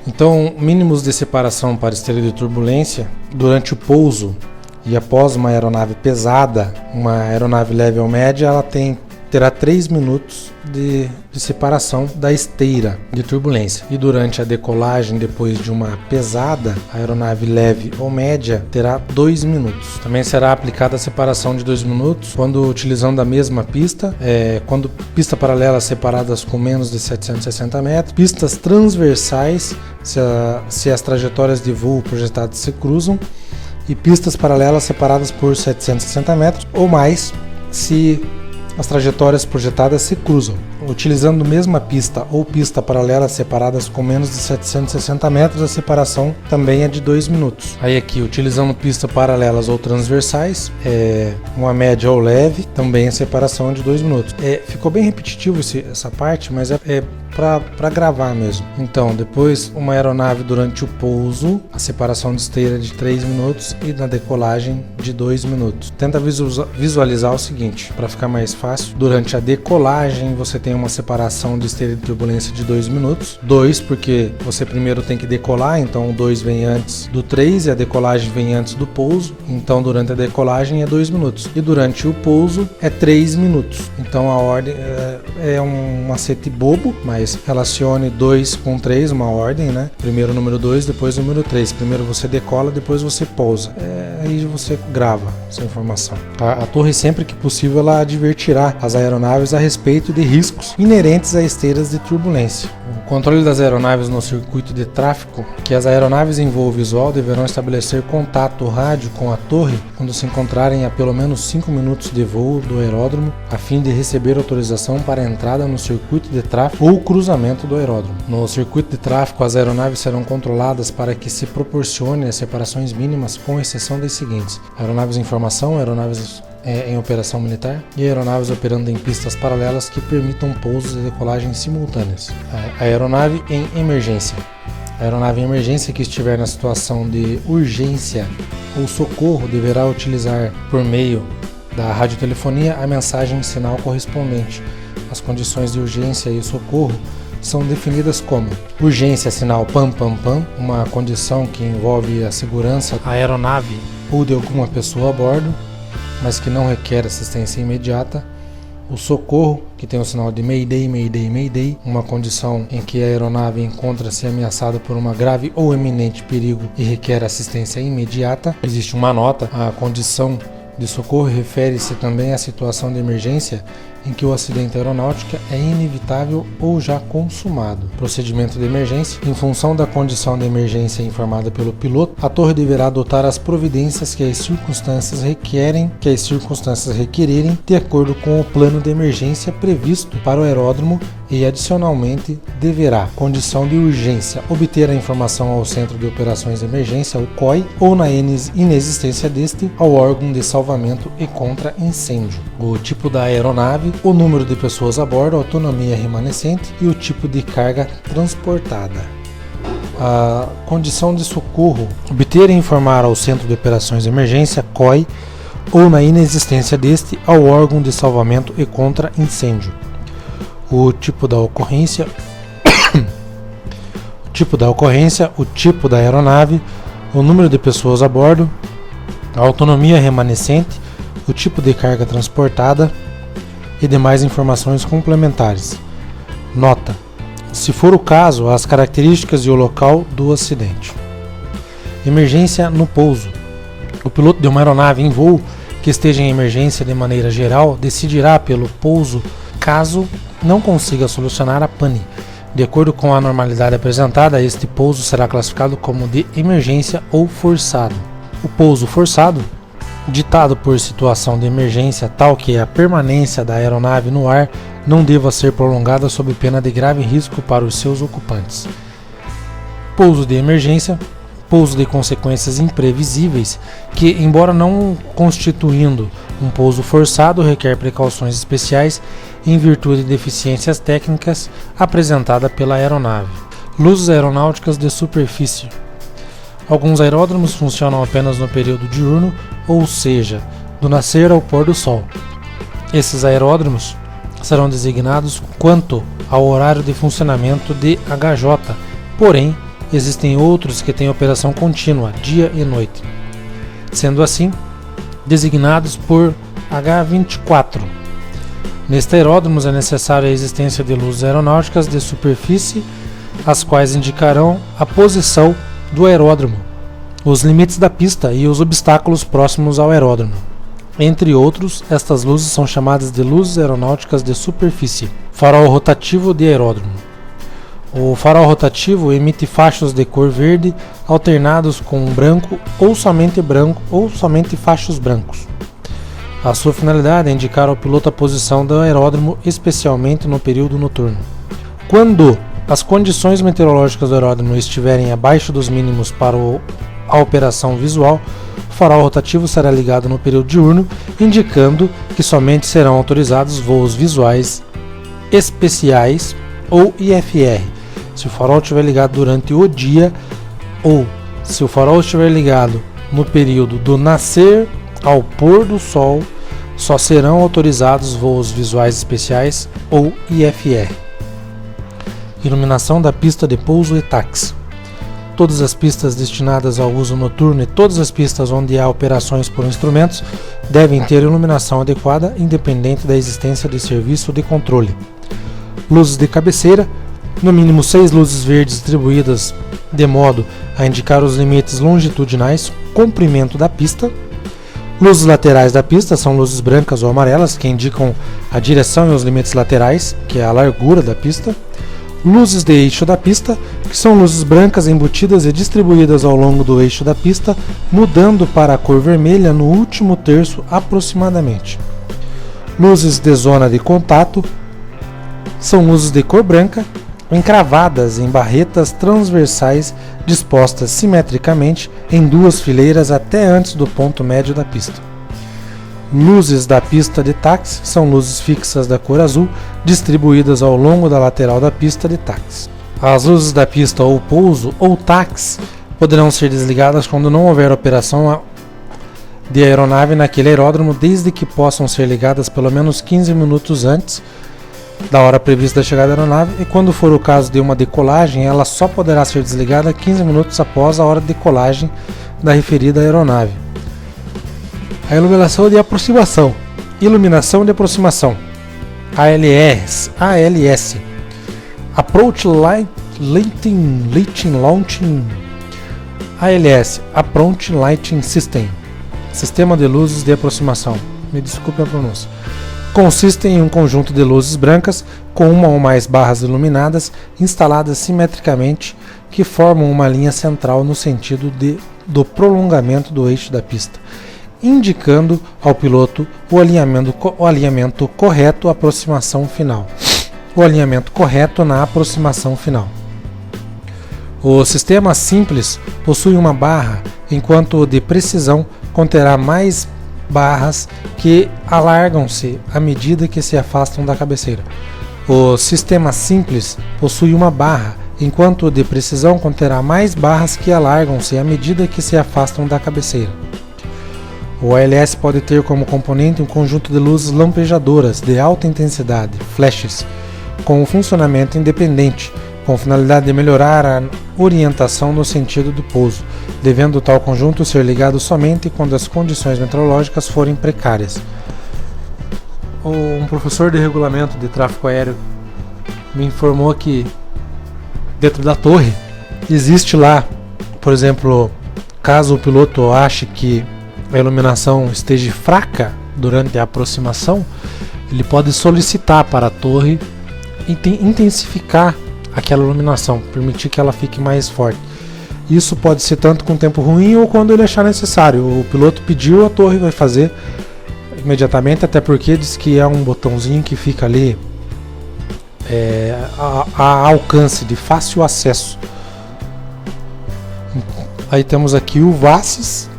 Então, mínimos de separação para esteira de turbulência durante o pouso e após uma aeronave pesada, uma aeronave leve ou média, ela terá 3 minutos de separação da esteira de turbulência. E durante a decolagem, depois de uma pesada, a aeronave leve ou média terá 2 minutos. Também será aplicada a separação de 2 minutos quando utilizando a mesma pista, quando pista paralela separadas com menos de 760 metros, pistas transversais, se as trajetórias de voo projetadas se cruzam, e pistas paralelas separadas por 760 metros ou mais, se as trajetórias projetadas se cruzam. Utilizando a mesma pista ou pista paralela separadas com menos de 760 metros, a separação também é de 2 minutos. Aí aqui, utilizando pistas paralelas ou transversais, uma média ou leve, também a separação é de 2 minutos. Ficou bem repetitivo essa parte, mas é para gravar mesmo. Então, depois uma aeronave durante o pouso, a separação de esteira é de 3 minutos e na decolagem de 2 minutos. Tenta visualizar o seguinte, para ficar mais fácil. Durante a decolagem você tem uma separação de esteira de turbulência de 2 minutos. 2 porque você primeiro tem que decolar, então o 2 vem antes do 3 e a decolagem vem antes do pouso. Então durante a decolagem é 2 minutos. E durante o pouso é 3 minutos. Então a ordem é um macete bobo, mas relacione 2 com 3, uma ordem, né? Primeiro o número 2, depois o número 3. Primeiro você decola, depois você pousa. Aí você grava essa informação. A torre, sempre que possível, ela advertirá as aeronaves a respeito de riscos inerentes a esteiras de turbulência. O controle das aeronaves no circuito de tráfego, que as aeronaves em voo visual deverão estabelecer contato rádio com a torre quando se encontrarem a pelo menos 5 minutos de voo do aeródromo, a fim de receber autorização para a entrada no circuito de tráfego ou cruzamento do aeródromo. No circuito de tráfego, as aeronaves serão controladas para que se proporcione as separações mínimas, com exceção das seguintes: aeronaves em formação, aeronaves em operação militar e aeronaves operando em pistas paralelas que permitam pousos e decolagens simultâneas. A aeronave em emergência. A aeronave em emergência que estiver na situação de urgência ou socorro deverá utilizar por meio da radiotelefonia a mensagem sinal correspondente. As condições de urgência e socorro são definidas como urgência sinal pam pam pam, uma condição que envolve a segurança da aeronave ou de alguma pessoa a bordo, mas que não requer assistência imediata. O socorro, que tem o sinal de Mayday, Mayday, Mayday, uma condição em que a aeronave encontra-se ameaçada por uma grave ou eminente perigo e requer assistência imediata. Existe uma nota: a condição de socorro refere-se também à situação de emergência em que o acidente aeronáutico é inevitável ou já consumado. Procedimento de emergência. Em função da condição de emergência informada pelo piloto, a torre deverá adotar as providências que as circunstâncias requererem, de acordo com o plano de emergência previsto para o aeródromo, e adicionalmente deverá, condição de urgência, obter a informação ao Centro de Operações de Emergência, o COI, ou na inexistência deste, ao órgão de salvamento e contra-incêndio. O tipo da aeronave, o número de pessoas a bordo, a autonomia remanescente e o tipo de carga transportada. A condição de socorro: obter e informar ao Centro de Operações de Emergência, COI, ou na inexistência deste, ao órgão de salvamento e contra-incêndio. O tipo da ocorrência, o tipo da aeronave, o número de pessoas a bordo, a autonomia remanescente, o tipo de carga transportada e demais informações complementares. Nota: se for o caso, as características e o local do acidente. Emergência no pouso. O piloto de uma aeronave em voo que esteja em emergência de maneira geral decidirá pelo pouso caso não consiga solucionar a pane. De acordo com a normalidade apresentada, este pouso será classificado como de emergência ou forçado. O pouso forçado, ditado por situação de emergência tal que a permanência da aeronave no ar não deva ser prolongada sob pena de grave risco para os seus ocupantes. Pouso de emergência, pouso de consequências imprevisíveis que, embora não constituindo um pouso forçado, requer precauções especiais em virtude de deficiências técnicas apresentada pela aeronave. Luzes aeronáuticas de superfície. Alguns aeródromos funcionam apenas no período diurno, ou seja, do nascer ao pôr do sol. Esses aeródromos serão designados quanto ao horário de funcionamento de HJ, porém, existem outros que têm operação contínua, dia e noite, sendo assim designados por H24. Neste aeródromo é necessária a existência de luzes aeronáuticas de superfície, as quais indicarão a posição do aeródromo, os limites da pista e os obstáculos próximos ao aeródromo. Entre outros, estas luzes são chamadas de luzes aeronáuticas de superfície. Farol rotativo de aeródromo. O farol rotativo emite fachos de cor verde alternados com branco ou somente fachos brancos. A sua finalidade é indicar ao piloto a posição do aeródromo, especialmente no período noturno. Quando as condições meteorológicas do aeródromo estiverem abaixo dos mínimos para a operação visual, o farol rotativo será ligado no período diurno, indicando que somente serão autorizados voos visuais especiais ou IFR, se o farol estiver ligado durante o dia ou se o farol estiver ligado no período do nascer ao pôr do sol, só serão autorizados voos visuais especiais ou IFR. Iluminação da pista de pouso e táxi. Todas as pistas destinadas ao uso noturno e todas as pistas onde há operações por instrumentos devem ter iluminação adequada, independente da existência de serviço de controle. Luzes de cabeceira. No mínimo 6 luzes verdes distribuídas de modo a indicar os limites longitudinais, comprimento da pista. Luzes laterais da pista são luzes brancas ou amarelas, que indicam a direção e os limites laterais, que é a largura da pista. Luzes de eixo da pista, que são luzes brancas embutidas e distribuídas ao longo do eixo da pista, mudando para a cor vermelha no último terço aproximadamente. Luzes de zona de contato são luzes de cor branca, encravadas em barretas transversais dispostas simetricamente em 2 fileiras até antes do ponto médio da pista. Luzes da pista de táxi são luzes fixas da cor azul, distribuídas ao longo da lateral da pista de táxi. As luzes da pista ou pouso ou táxi poderão ser desligadas quando não houver operação de aeronave naquele aeródromo, desde que possam ser ligadas pelo menos 15 minutos antes da hora prevista da chegada da aeronave, e quando for o caso de uma decolagem, ela só poderá ser desligada 15 minutos após a hora de decolagem da referida aeronave. A iluminação de aproximação. Iluminação de aproximação. ALS. Approach Lighting Launching. ALS. Approach Lighting System. Sistema de luzes de aproximação. Me desculpe a pronúncia. Consiste em um conjunto de luzes brancas com uma ou mais barras iluminadas instaladas simetricamente que formam uma linha central no sentido do prolongamento do eixo da pista, indicando ao piloto o alinhamento correto aproximação final. O alinhamento correto na aproximação final. O sistema simples possui uma barra, enquanto o de precisão conterá mais barras que alargam-se à medida que se afastam da cabeceira. O sistema simples possui uma barra, enquanto o de precisão conterá mais barras que alargam-se à medida que se afastam da cabeceira. O ALS pode ter como componente um conjunto de luzes lampejadoras de alta intensidade, flashes, com um funcionamento independente, com finalidade de melhorar a orientação no sentido do pouso, devendo tal conjunto ser ligado somente quando as condições meteorológicas forem precárias. Um professor de regulamento de tráfego aéreo me informou que dentro da torre existe lá, por exemplo, caso o piloto ache que a iluminação esteja fraca durante a aproximação, ele pode solicitar para a torre intensificar aquela iluminação, permitir que ela fique mais forte. Isso pode ser tanto com tempo ruim ou quando ele achar necessário. O piloto pediu, a torre vai fazer imediatamente, até porque diz que é um botãozinho que fica ali a alcance, de fácil acesso. Aí temos aqui o VASIS,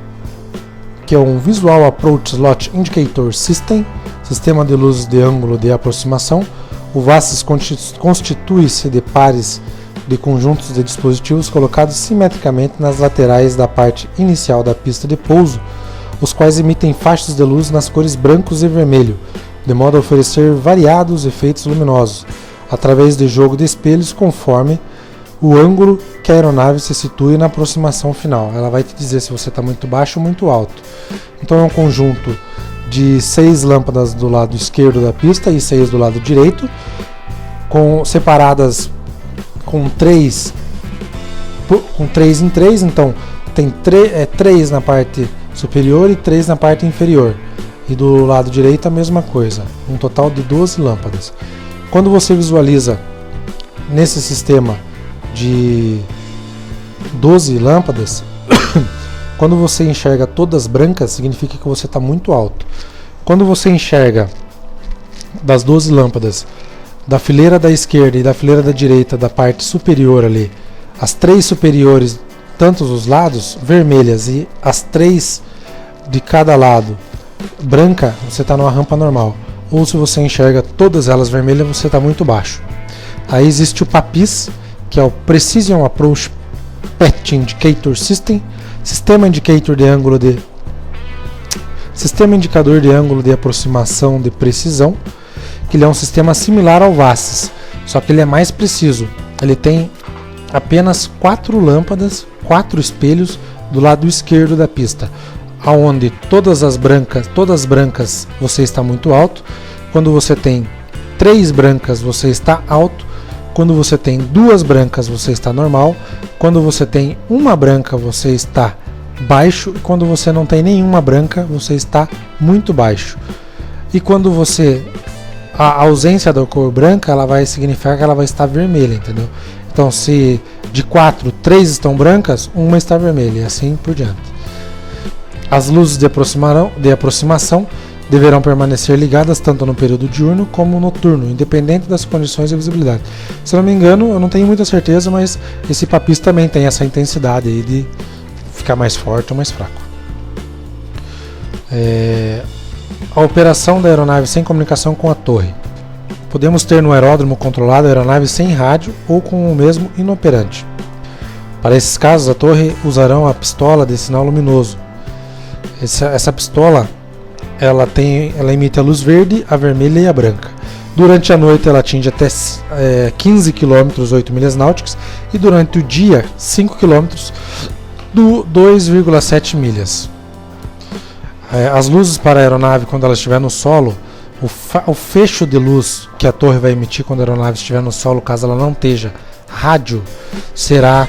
que é um Visual Approach Slot Indicator System, sistema de luzes de ângulo de aproximação. O VASIS constitui-se de pares de conjuntos de dispositivos colocados simetricamente nas laterais da parte inicial da pista de pouso, os quais emitem faixas de luz nas cores brancos e vermelho, de modo a oferecer variados efeitos luminosos. através de jogo de espelhos conforme o ângulo que a aeronave se situe na aproximação final. Ela vai te dizer se você está muito baixo ou muito alto. Então é um conjunto de 6 lâmpadas do lado esquerdo da pista e 6 do lado direito, separadas com 3 em 3, então tem 3 na parte superior e 3 na parte inferior. E do lado direito a mesma coisa, um total de 12 lâmpadas. Quando você visualiza nesse sistema de 12 lâmpadas, quando você enxerga todas brancas, significa que você está muito alto. Quando você enxerga das 12 lâmpadas, da fileira da esquerda e da fileira da direita, da parte superior ali, as 3 superiores, tanto os lados, vermelhas, e as 3 de cada lado, branca, você está numa rampa normal. Ou se você enxerga todas elas vermelhas, você está muito baixo. Aí existe o PAPIS, que é o Precision Approach Path Indicator System, Sistema indicador de ângulo de aproximação de precisão, que ele é um sistema similar ao VASIS, só que ele é mais preciso. Ele tem apenas 4 lâmpadas, 4 espelhos do lado esquerdo da pista, aonde todas brancas você está muito alto. Quando você tem 3 brancas você está alto. Quando você tem 2 brancas você está normal. Quando você tem uma branca você está baixo. E quando você não tem nenhuma branca você está muito baixo. E quando a ausência da cor branca, ela vai significar que ela vai estar vermelha, entendeu? Então se de 4, 3 estão brancas, uma está vermelha e assim por diante. As luzes de aproximação deverão permanecer ligadas tanto no período diurno como noturno, independente das condições de visibilidade. Se eu não me engano, eu não tenho muita certeza, mas esse PAPIS também tem essa intensidade aí de ficar mais forte ou mais fraco. A operação da aeronave sem comunicação com a torre. Podemos ter no aeródromo controlado a aeronave sem rádio ou com o mesmo inoperante. Para esses casos, a torre usará a pistola de sinal luminoso. Essa pistola ela emite a luz verde, a vermelha e a branca. Durante a noite ela atinge até 15 km, 8 milhas náuticas, e durante o dia 5 km, 2,7 milhas. As luzes para a aeronave quando ela estiver no solo, o fecho de luz que a torre vai emitir quando a aeronave estiver no solo, caso ela não esteja rádio, será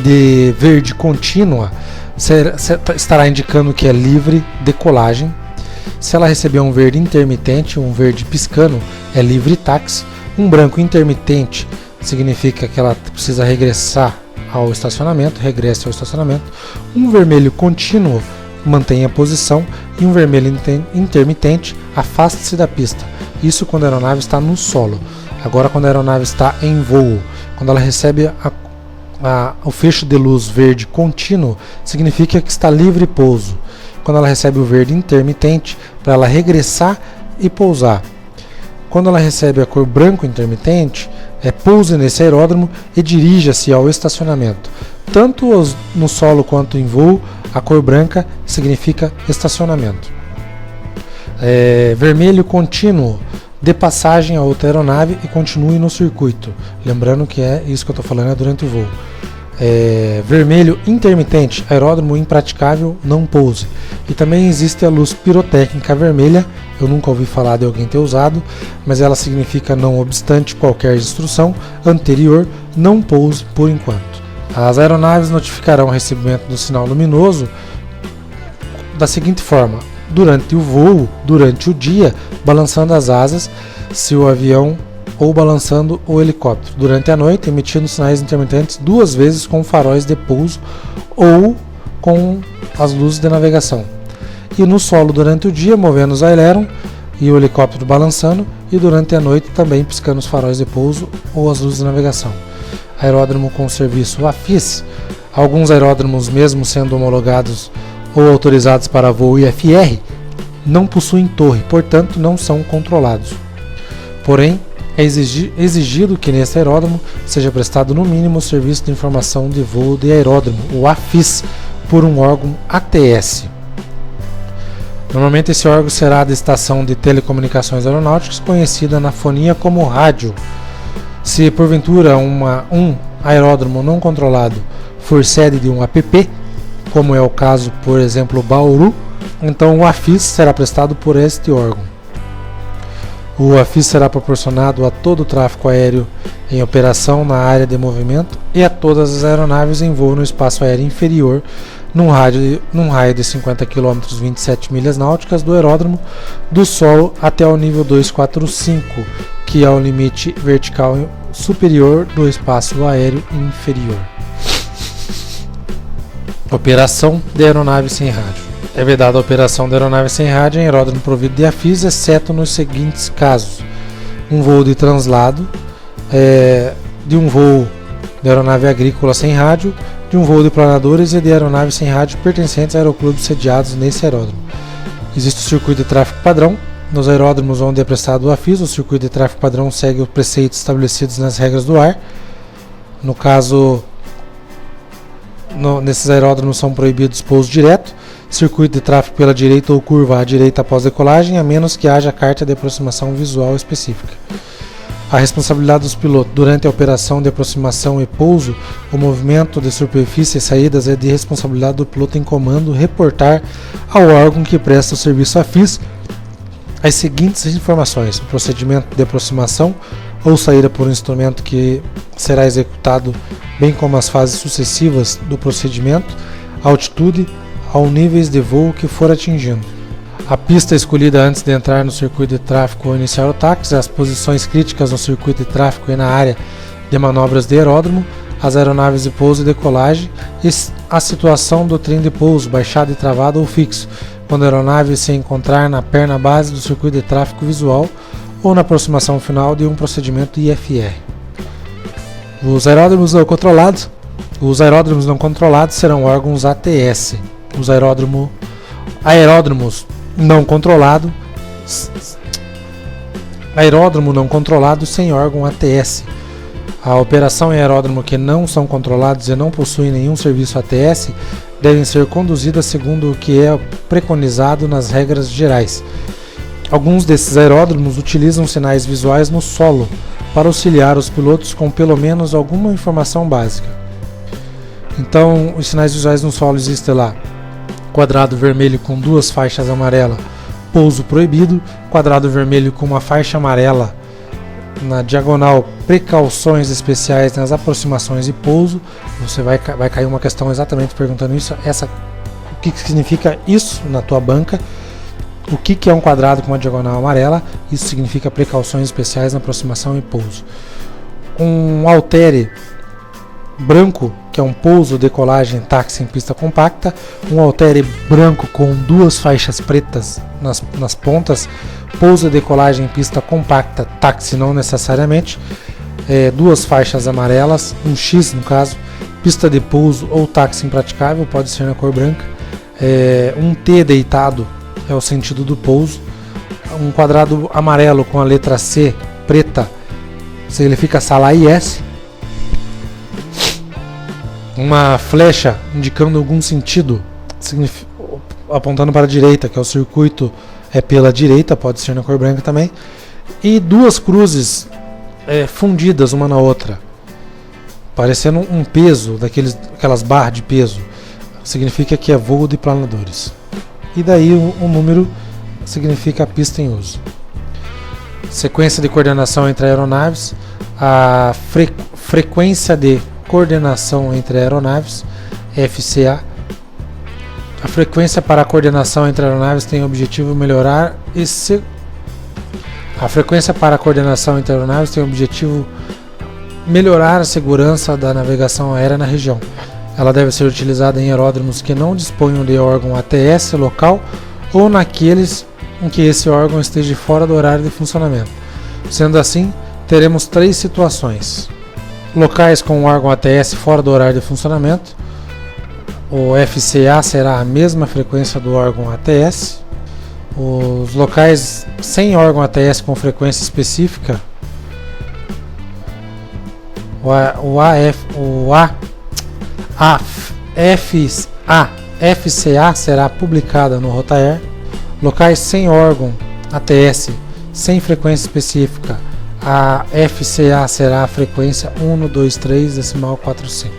de verde contínua, estará indicando que é livre decolagem. Se ela receber um verde intermitente, um verde piscando, é livre táxi. Um branco intermitente significa que ela precisa regressar ao estacionamento, regresse ao estacionamento. Um vermelho contínuo, mantenha a posição, e um vermelho intermitente, afaste-se da pista. Isso quando a aeronave está no solo. Agora quando a aeronave está em voo, quando ela recebe o fecho de luz verde contínuo, significa que está livre pouso. Quando ela recebe o verde intermitente, para ela regressar e pousar. Quando ela recebe a cor branco intermitente, pouse nesse aeródromo e dirija-se ao estacionamento. Tanto no solo quanto em voo, a cor branca significa estacionamento. Vermelho contínuo, dê passagem a outra aeronave e continue no circuito. Lembrando que isso que eu estou falando é durante o voo. Vermelho intermitente, aeródromo impraticável, não pouse. E também existe a luz pirotécnica vermelha, eu nunca ouvi falar de alguém ter usado, mas ela significa não obstante qualquer instrução anterior, não pouse por enquanto. As aeronaves notificarão o recebimento do sinal luminoso da seguinte forma: durante o voo, durante o dia, balançando as asas, se o avião, ou balançando o helicóptero. Durante a noite, emitindo sinais intermitentes 2 vezes com faróis de pouso ou com as luzes de navegação. E no solo durante o dia, movendo os aileron e o helicóptero balançando, e durante a noite também piscando os faróis de pouso ou as luzes de navegação. Aeródromo com serviço AFIS. Alguns aeródromos, mesmo sendo homologados ou autorizados para voo IFR, não possuem torre, portanto não são controlados. Porém, é exigido que nesse aeródromo seja prestado no mínimo o serviço de informação de voo de aeródromo, o AFIS, por um órgão ATS. Normalmente esse órgão será da Estação de Telecomunicações Aeronáuticas, conhecida na fonia como rádio. Se porventura um aeródromo não controlado for sede de um APP, como é o caso, por exemplo, Bauru, então o AFIS será prestado por este órgão. O AFIS será proporcionado a todo o tráfego aéreo em operação na área de movimento e a todas as aeronaves em voo no espaço aéreo inferior num raio de 50 km 27 milhas náuticas do aeródromo do solo até o nível 245, que é o limite vertical superior do espaço aéreo inferior. Operação de aeronave sem rádio. É vedada a operação de aeronave sem rádio em aeródromo provido de AFIS, exceto nos seguintes casos: um voo de translado, de um voo de aeronave agrícola sem rádio, de um voo de planadores e de aeronaves sem rádio pertencentes a aeroclubes sediados nesse aeródromo. Existe o circuito de tráfego padrão. Nos aeródromos onde é prestado o AFIS, o circuito de tráfego padrão segue os preceitos estabelecidos nas regras do ar. No caso, nesses aeródromos são proibidos pouso direto, circuito de tráfego pela direita ou curva à direita após decolagem, a menos que haja carta de aproximação visual específica. A responsabilidade dos pilotos durante a operação de aproximação e pouso, o movimento de superfície e saídas é de responsabilidade do piloto em comando reportar ao órgão que presta o serviço AFIS as seguintes informações: o procedimento de aproximação ou saída por um instrumento que será executado, bem como as fases sucessivas do procedimento, a altitude, aos níveis de voo que for atingindo, a pista escolhida antes de entrar no circuito de tráfego ou iniciar o táxi, as posições críticas no circuito de tráfego e na área de manobras de aeródromo, as aeronaves de pouso e decolagem e a situação do trem de pouso, baixado e travado ou fixo, quando a aeronave se encontrar na perna base do circuito de tráfego visual ou na aproximação final de um procedimento IFR. Os aeródromos não controlados serão órgãos ATS. Os aeródromos não controlados, aeródromo não controlado sem órgão ATS. A operação em aeródromo que não são controlados e não possuem nenhum serviço ATS devem ser conduzidas segundo o que é preconizado nas regras gerais. Alguns desses aeródromos utilizam sinais visuais no solo para auxiliar os pilotos com pelo menos alguma informação básica. Então, os sinais visuais no solo existem lá: quadrado vermelho com duas faixas amarelas, pouso proibido; quadrado vermelho com uma faixa amarela na diagonal, precauções especiais nas aproximações e pouso. Você vai cair uma questão exatamente perguntando isso. O que significa isso na tua banca? O que é um quadrado com uma diagonal amarela? Isso significa precauções especiais na aproximação e pouso. Um altere branco, que é um pouso, decolagem, táxi em pista compacta. Um altere branco com duas faixas pretas nas pontas, pouso e decolagem em pista compacta, táxi não necessariamente. Duas faixas amarelas, um X no caso, pista de pouso ou táxi impraticável, pode ser na cor branca. Um T deitado é o sentido do pouso. Um quadrado amarelo com a letra C preta significa sala IS. Uma flecha indicando algum sentido, apontando para a direita, que é o circuito pela direita, pode ser na cor branca também. E duas cruzes fundidas uma na outra, parecendo um peso, aquelas barras de peso, significa que é voo de planadores. E daí o número significa a pista em uso. Sequência de coordenação entre aeronaves. A frequência de coordenação entre aeronaves, FCA. A frequência para a coordenação entre aeronaves tem o objetivo melhorar a segurança da navegação aérea na região. Ela deve ser utilizada em aeródromos que não disponham de órgão ATS local ou naqueles em que esse órgão esteja fora do horário de funcionamento. Sendo assim, teremos três situações: locais com órgão ATS fora do horário de funcionamento, o FCA será a mesma frequência do órgão ATS. Os locais sem órgão ATS com frequência específica, FCA será publicada no Rotaer. Locais sem órgão ATS sem frequência específica, a FCA será a frequência 123.45.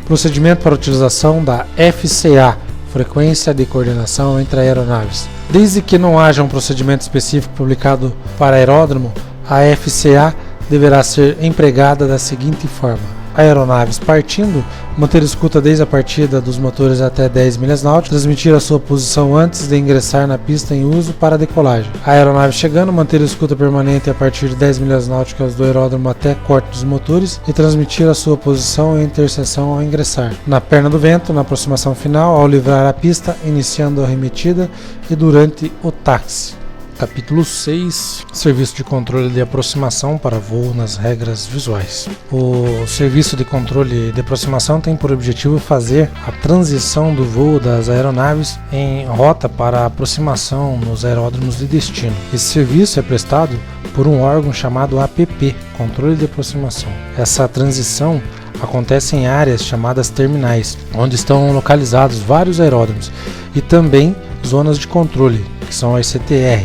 Procedimento para utilização da FCA, frequência de coordenação entre aeronaves. Desde que não haja um procedimento específico publicado para aeródromo, a FCA deverá ser empregada da seguinte forma: aeronaves partindo, manter escuta desde a partida dos motores até 10 milhas náuticas, transmitir a sua posição antes de ingressar na pista em uso para a decolagem. A aeronave chegando, manter escuta permanente a partir de 10 milhas náuticas do aeródromo até corte dos motores e transmitir a sua posição e interseção ao ingressar. Na perna do vento, na aproximação final, ao livrar a pista, iniciando a arremetida e durante o táxi. Capítulo 6. Serviço de controle de aproximação para voo nas regras visuais. O serviço de controle de aproximação tem por objetivo fazer a transição do voo das aeronaves em rota para aproximação nos aeródromos de destino. Esse serviço é prestado por um órgão chamado APP, Controle de Aproximação. Essa transição acontece em áreas chamadas terminais, onde estão localizados vários aeródromos, e também zonas de controle, que são as CTR,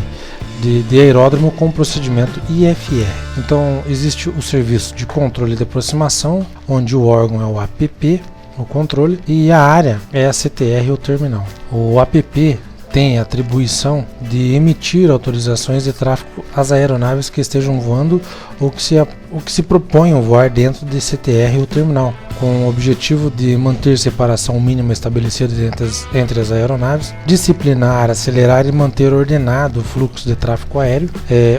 de aeródromo com procedimento IFR. Então existe o serviço de controle de aproximação, onde o órgão é o APP, o controle, e a área é a CTR ou terminal. O APP tem a atribuição de emitir autorizações de tráfego às aeronaves que estejam voando ou que se proponham voar dentro de CTR ou terminal, com o objetivo de manter separação mínima estabelecida entre as aeronaves, disciplinar, acelerar e manter ordenado o fluxo de tráfego aéreo,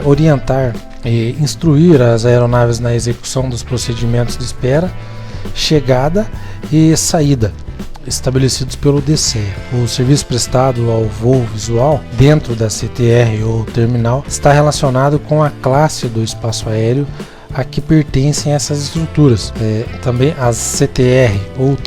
orientar e instruir as aeronaves na execução dos procedimentos de espera, chegada e saída estabelecidos pelo DCEA. O serviço prestado ao voo visual dentro da CTR ou terminal está relacionado com a classe do espaço aéreo a que pertencem essas estruturas. Também as CTR ou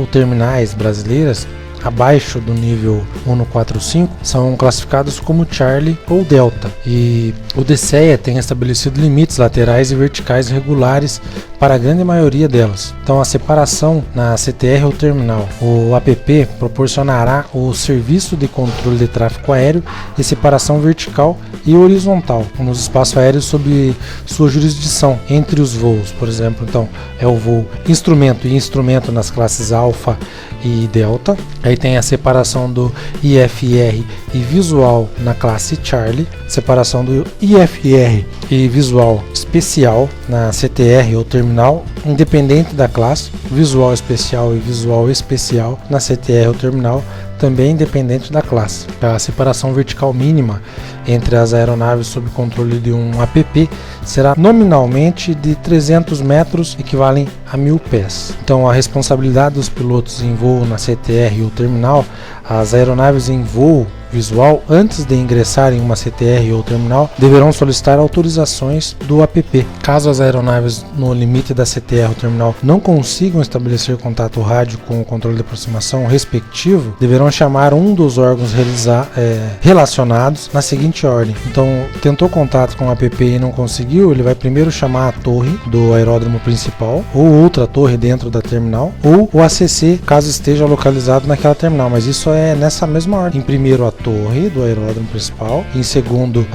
terminais brasileiras abaixo do nível 145 são classificados como Charlie ou Delta, e o DCEA tem estabelecido limites laterais e verticais regulares para a grande maioria delas. Então a separação na CTR ou terminal, o APP proporcionará o serviço de controle de tráfego aéreo e separação vertical e horizontal nos espaços aéreos sob sua jurisdição entre os voos. Por exemplo, então é o voo instrumento e instrumento nas classes Alfa e Delta. Aí tem a separação do IFR e visual na classe Charlie, separação do IFR e visual especial na CTR ou terminal, independente da classe, visual especial e visual especial na CTR ou terminal, também independente da classe. A separação vertical mínima entre as aeronaves sob controle de um APP será nominalmente de 300 metros, equivalem a 1000 pés. Então a responsabilidade dos pilotos em voo na CTR ou terminal, as aeronaves em voo visual, antes de ingressar em uma CTR ou terminal, deverão solicitar autorizações do APP. Caso as aeronaves no limite da CTR ou terminal não consigam estabelecer contato rádio com o controle de aproximação respectivo, deverão chamar um dos órgãos relacionados na seguinte ordem. Então, tentou contato com o APP e não conseguiu, ele vai primeiro chamar a torre do aeródromo principal, ou outra torre dentro da terminal, ou o ACC, caso esteja localizado naquela terminal, mas isso é nessa mesma ordem. Em primeiro, a torre do aeródromo principal, em segundo,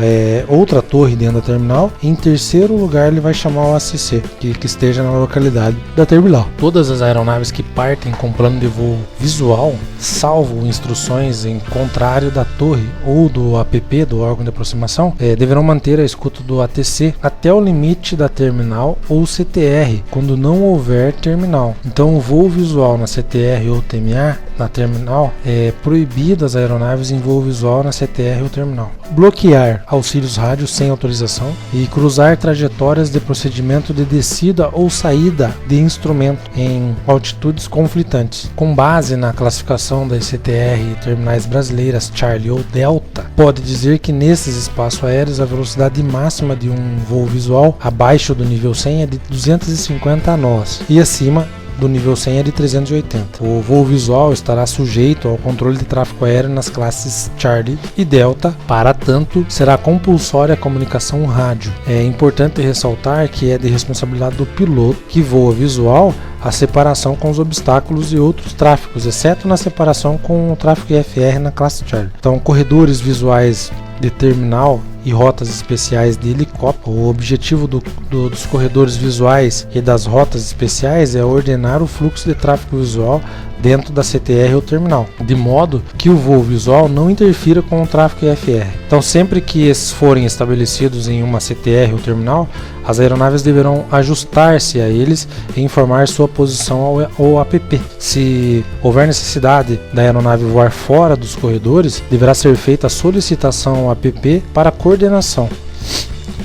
outra torre dentro da terminal, e em terceiro lugar ele vai chamar o ACC, que esteja na localidade da terminal. Todas as aeronaves que partem com plano de voo visual, salvo instruções em contrário da torre ou do APP, do órgão de aproximação, deverão manter a escuta do ATC até o limite da terminal ou CTR, quando não houver terminal. Então o voo visual na CTR ou TMA, na terminal, é proibido as aeronaves em voo visual na CTR ou terminal. Bloquear auxílios rádios sem autorização e cruzar trajetórias de procedimento de descida ou saída de instrumento em altitudes conflitantes. Com base na classificação das CTR e terminais brasileiras Charlie ou Delta, pode dizer que nesses espaços aéreos a velocidade máxima de um voo visual abaixo do nível 100 é de 250 nós e acima do nível 100 é de 380. O voo visual estará sujeito ao controle de tráfego aéreo nas classes Charlie e Delta, para tanto, será compulsória a comunicação rádio. É importante ressaltar que é de responsabilidade do piloto que voa visual a separação com os obstáculos e outros tráfegos, exceto na separação com o tráfego IFR na classe Charlie. Então, corredores visuais de terminal e rotas especiais de helicóptero. O objetivo dos corredores visuais e das rotas especiais é ordenar o fluxo de tráfego visual dentro da CTR ou terminal, de modo que o voo visual não interfira com o tráfego IFR. Então, sempre que esses forem estabelecidos em uma CTR ou terminal, as aeronaves deverão ajustar-se a eles e informar sua posição ao APP. Se houver necessidade da aeronave voar fora dos corredores, deverá ser feita a solicitação ao APP para coordenação.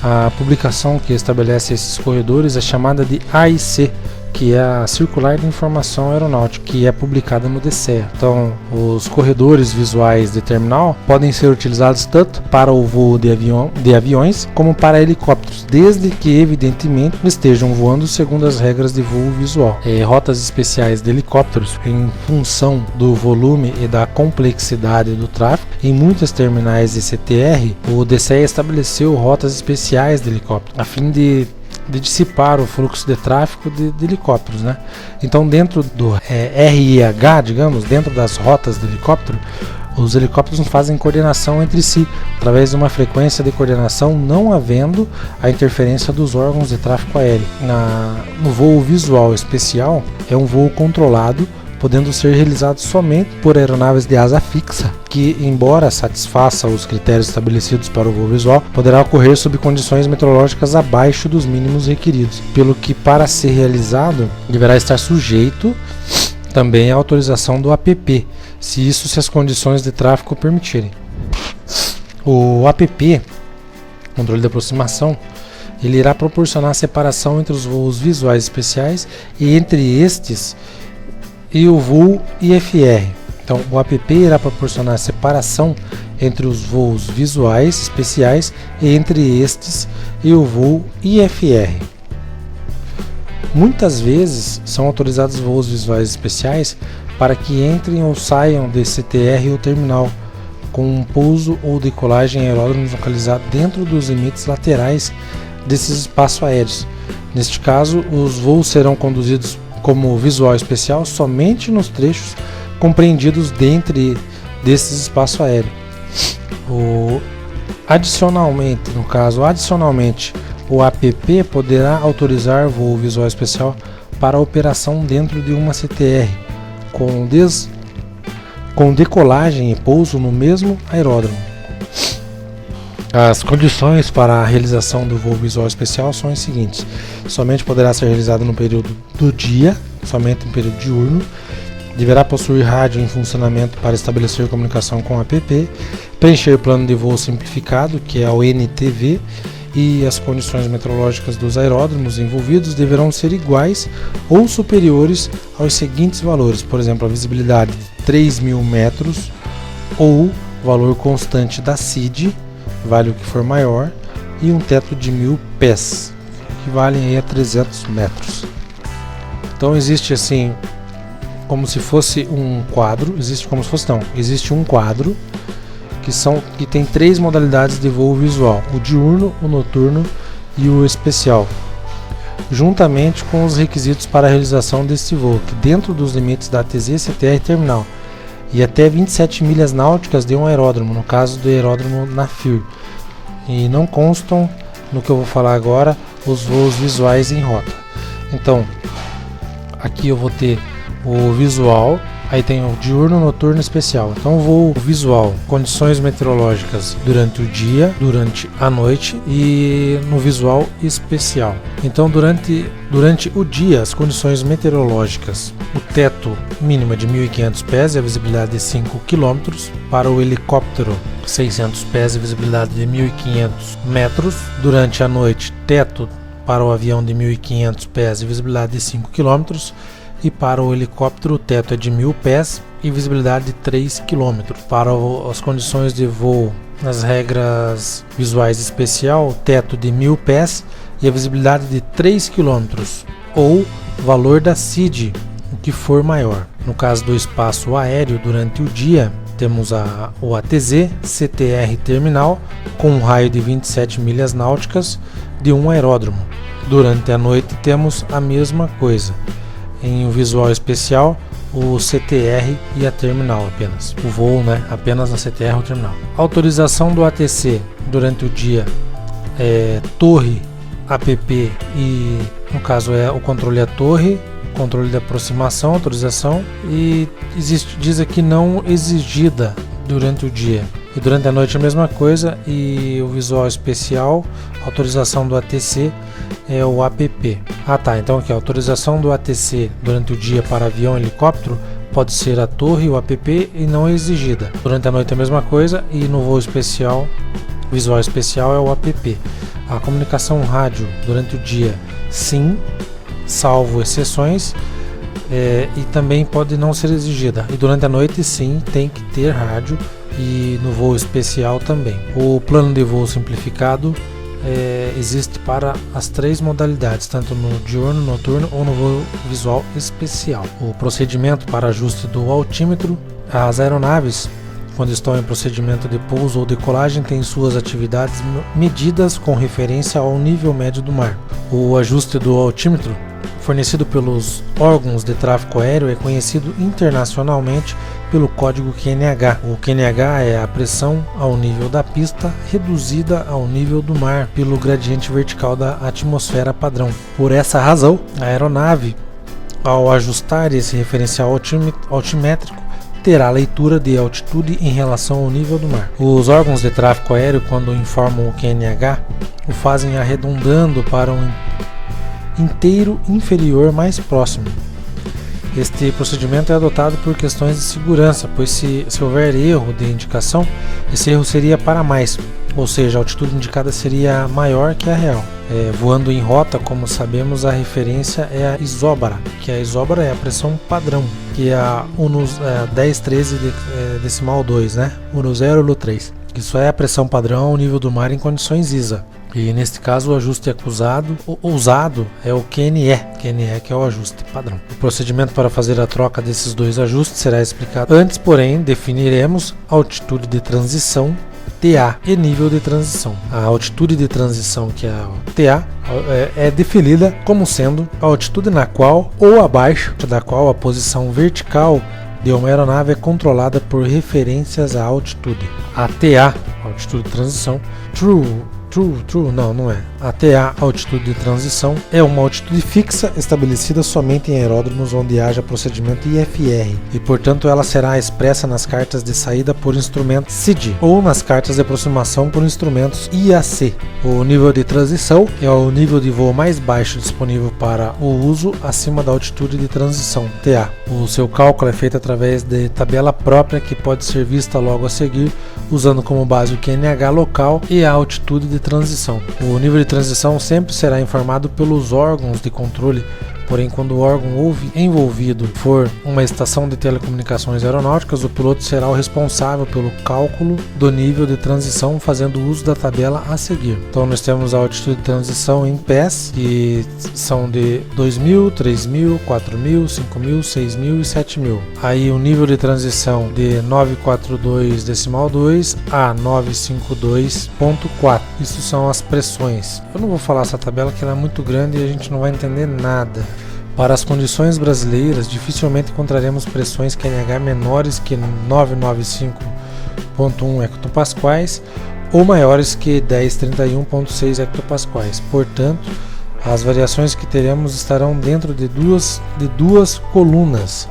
A publicação que estabelece esses corredores é chamada de AIC, que é a Circular de Informação Aeronáutica, que é publicada no DCEA. Então, os corredores visuais de terminal podem ser utilizados tanto para o voo de aviões como para helicópteros, desde que, evidentemente, estejam voando segundo as regras de voo visual. Rotas especiais de helicópteros, em função do volume e da complexidade do tráfego, em muitas terminais de CTR, o DCEA estabeleceu rotas especiais de helicóptero, a fim de dissipar o fluxo de tráfego de helicópteros, né? Então, dentro do RIH, digamos, dentro das rotas de helicóptero, os helicópteros fazem coordenação entre si, através de uma frequência de coordenação, não havendo a interferência dos órgãos de tráfego aéreo. No voo visual especial, é um voo controlado, podendo ser realizado somente por aeronaves de asa fixa, que, embora satisfaça os critérios estabelecidos para o voo visual, poderá ocorrer sob condições meteorológicas abaixo dos mínimos requeridos, pelo que, para ser realizado, deverá estar sujeito também à autorização do APP, se as condições de tráfego permitirem. O APP, controle de aproximação, ele irá proporcionar separação entre os voos visuais especiais e entre estes e o voo IFR. Então, o APP irá proporcionar separação entre os voos visuais especiais e entre estes e o voo IFR. Muitas vezes são autorizados voos visuais especiais para que entrem ou saiam de CTR ou terminal, com um pouso ou decolagem em aeródromos localizados dentro dos limites laterais desses espaços aéreos. Neste caso, os voos serão conduzidos como visual especial somente nos trechos compreendidos dentro desses espaços aéreos. Adicionalmente, o APP poderá autorizar voo visual especial para operação dentro de uma CTR, com decolagem e pouso no mesmo aeródromo. As condições para a realização do voo visual especial são as seguintes: somente poderá ser realizado no período do dia, somente no período diurno, deverá possuir rádio em funcionamento para estabelecer comunicação com o APP, preencher plano de voo simplificado, que é o NTV, e as condições meteorológicas dos aeródromos envolvidos deverão ser iguais ou superiores aos seguintes valores, por exemplo, a visibilidade de 3.000 metros ou valor constante da CID, vale o que for maior, e um teto de 1.000 pés, que valem aí a 300 metros. Então existe assim, como se fosse um quadro, existe um quadro que tem três modalidades de voo visual: o diurno, o noturno e o especial, juntamente com os requisitos para a realização desse voo, que dentro dos limites da ATZ, CTR terminal, e até 27 milhas náuticas de um aeródromo, no caso do aeródromo NAFIR. E não constam, no que eu vou falar agora, os voos visuais em rota. Então, aqui eu vou ter o visual, aí tem o diurno, noturno e especial. Então, o voo visual, condições meteorológicas durante o dia, durante a noite e no visual especial. Então, durante o dia, as condições meteorológicas: o teto mínimo é de 1.500 pés e a visibilidade de 5 km. Para o helicóptero, 600 pés e visibilidade de 1.500 metros. Durante a noite, teto para o avião de 1.500 pés e visibilidade de 5 km. E para o helicóptero, o teto é de 1.000 pés e visibilidade de 3 km. Para as condições de voo, nas regras visuais especial, teto de 1.000 pés e a visibilidade de 3 km, ou valor da CID, o que for maior. No caso do espaço aéreo, durante o dia, temos o ATZ, CTR terminal, com um raio de 27 milhas náuticas de um aeródromo. Durante a noite, temos a mesma coisa. Em um visual especial, o CTR e a terminal apenas. O voo, né? Apenas na CTR ou terminal. Autorização do ATC durante o dia é torre, app e, no caso, é o controle à torre, controle de aproximação, autorização, e diz aqui não exigida durante o dia. E durante a noite a mesma coisa, e o visual especial, autorização do ATC é o app. Então aqui, a autorização do ATC durante o dia para avião e helicóptero pode ser a torre, o app, e não é exigida. Durante a noite a mesma coisa, e no voo especial, o visual especial é o app. A comunicação rádio durante o dia, sim, salvo exceções, e também pode não ser exigida. E durante a noite, sim, tem que ter rádio, e no voo especial também. O plano de voo simplificado existe para as 3 modalidades, tanto no diurno, noturno ou no voo visual especial. O procedimento para ajuste do altímetro. As aeronaves, quando estão em procedimento de pouso ou decolagem, têm suas atividades medidas com referência ao nível médio do mar. O ajuste do altímetro, fornecido pelos órgãos de tráfego aéreo, é conhecido internacionalmente pelo código QNH. O QNH é a pressão ao nível da pista reduzida ao nível do mar pelo gradiente vertical da atmosfera padrão. Por essa razão, a aeronave, ao ajustar esse referencial altimétrico, terá leitura de altitude em relação ao nível do mar. Os órgãos de tráfego aéreo, quando informam o QNH, o fazem arredondando para um inteiro inferior mais próximo. Este procedimento é adotado por questões de segurança, pois se houver erro de indicação, esse erro seria para mais, ou seja, a altitude indicada seria maior que a real. Voando em rota, como sabemos, a referência é a isóbara, que a isóbara é a pressão padrão, que é a 1013 decimal 2, né? 1003. Isso é a pressão padrão ao nível do mar em condições ISA. E neste caso o ajuste usado é o QNE, que é o ajuste padrão. O procedimento para fazer a troca desses 2 ajustes será explicado. Antes, porém, definiremos altitude de transição, TA, e nível de transição. A altitude de transição, que é a TA, é definida como sendo a altitude na qual ou abaixo da qual a posição vertical de uma aeronave é controlada por referências à altitude. A TA, altitude de transição, não é. A TA, altitude de transição, é uma altitude fixa estabelecida somente em aeródromos onde haja procedimento IFR e, portanto, ela será expressa nas cartas de saída por instrumento CID ou nas cartas de aproximação por instrumentos IAC. O nível de transição é o nível de voo mais baixo disponível para o uso acima da altitude de transição, TA. O seu cálculo é feito através de tabela própria que pode ser vista logo a seguir, usando como base o QNH local e a altitude de transição. O nível de transição sempre será informado pelos órgãos de controle, porém quando o órgão envolvido for uma estação de telecomunicações aeronáuticas, o piloto será o responsável pelo cálculo do nível de transição, fazendo uso da tabela a seguir. Então nós temos a altitude de transição em pés, que são de 2.000, 3.000, 4.000, 5.000, 6.000 e 7.000. Aí o nível de transição de 942 decimal 2 a 952.4. Isso são as pressões. Eu não vou falar essa tabela que ela é muito grande e a gente não vai entender nada. Para as condições brasileiras, dificilmente encontraremos pressões QNH menores que 995.1 hectopascais ou maiores que 1031.6 hectopascais. Portanto, as variações que teremos estarão dentro de duas colunas.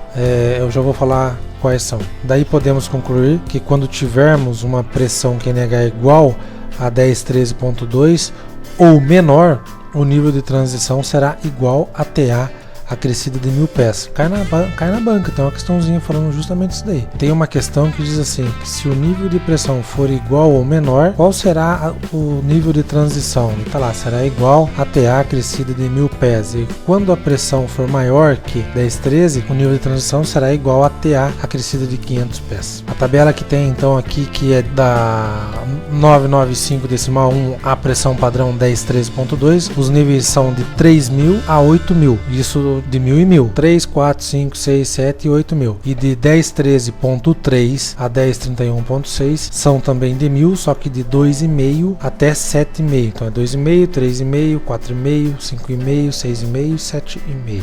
Eu já vou falar quais são. Daí podemos concluir que quando tivermos uma pressão QNH igual a 1013.2 ou menor, o nível de transição será igual a TA acrescida de 1.000 pés. Cai na banca, tem uma questãozinha falando justamente isso daí. Tem uma questão que diz assim, que se o nível de pressão for igual ou menor, qual será o nível de transição? Tá lá, será igual a TA acrescida de 1.000 pés. E quando a pressão for maior que 1013, o nível de transição será igual a TA acrescida de 500 pés. A tabela que tem então aqui, que é da 995 decimal 1 a pressão padrão 1013.2, os níveis são de 3.000 a 8.000. Isso de 1.000 e 1.000, 3, 4, 5, 6, 7 e 8.000. E de 1013.3 a 1031.6 são também de 1.000, só que de 2,5 até 7,5. Então é 2,5, 3,5, 4,5, 5,5, 6,5 e 7,5.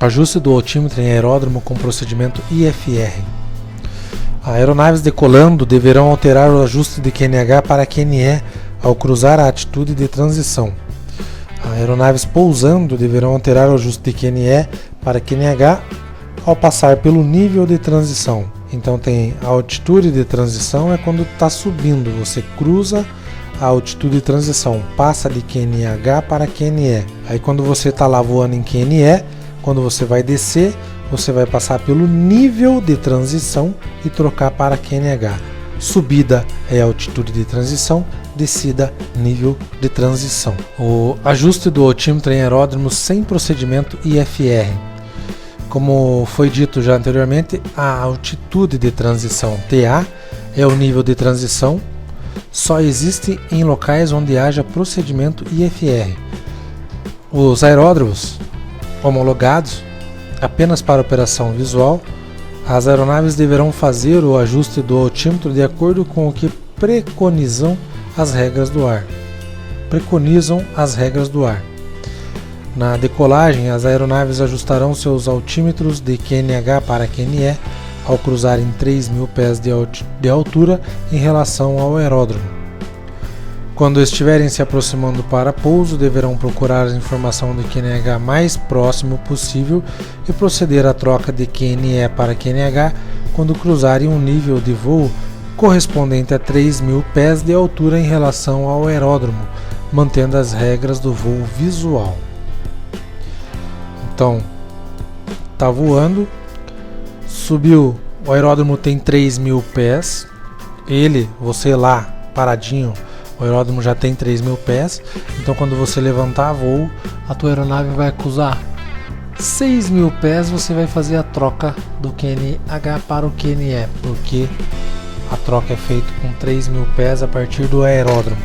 Ajuste do altímetro em aeródromo com procedimento IFR. Aeronaves decolando deverão alterar o ajuste de QNH para QNE ao cruzar a altitude de transição. Aeronaves pousando deverão alterar o ajuste de QNE para QNH ao passar pelo nível de transição. Então tem a altitude de transição é quando está subindo, você cruza a altitude de transição, passa de QNH para QNE. Aí quando você está lá voando em QNE, quando você vai descer, você vai passar pelo nível de transição e trocar para QNH. Subida é altitude de transição, descida nível de transição. O ajuste do altímetro em aeródromo sem procedimento IFR. Como foi dito já anteriormente, a altitude de transição TA é o nível de transição, só existe em locais onde haja procedimento IFR. Os aeródromos homologados apenas para operação visual, as aeronaves deverão fazer o ajuste do altímetro de acordo com o que preconizam as regras do ar. Na decolagem, as aeronaves ajustarão seus altímetros de QNH para QNE ao cruzarem 3.000 pés de altura em relação ao aeródromo. Quando estiverem se aproximando para pouso, deverão procurar a informação de QNH mais próximo possível e proceder à troca de QNE para QNH quando cruzarem um nível de voo correspondente a 3.000 pés de altura em relação ao aeródromo, mantendo as regras do voo visual. Então, está voando, subiu, o aeródromo tem 3.000 pés, você lá paradinho, o aeródromo já tem 3.000 pés, então quando você levantar voo, a tua aeronave vai cruzar 6.000 pés, você vai fazer a troca do QNH para o QNE, porque a troca é feita com 3.000 pés a partir do aeródromo.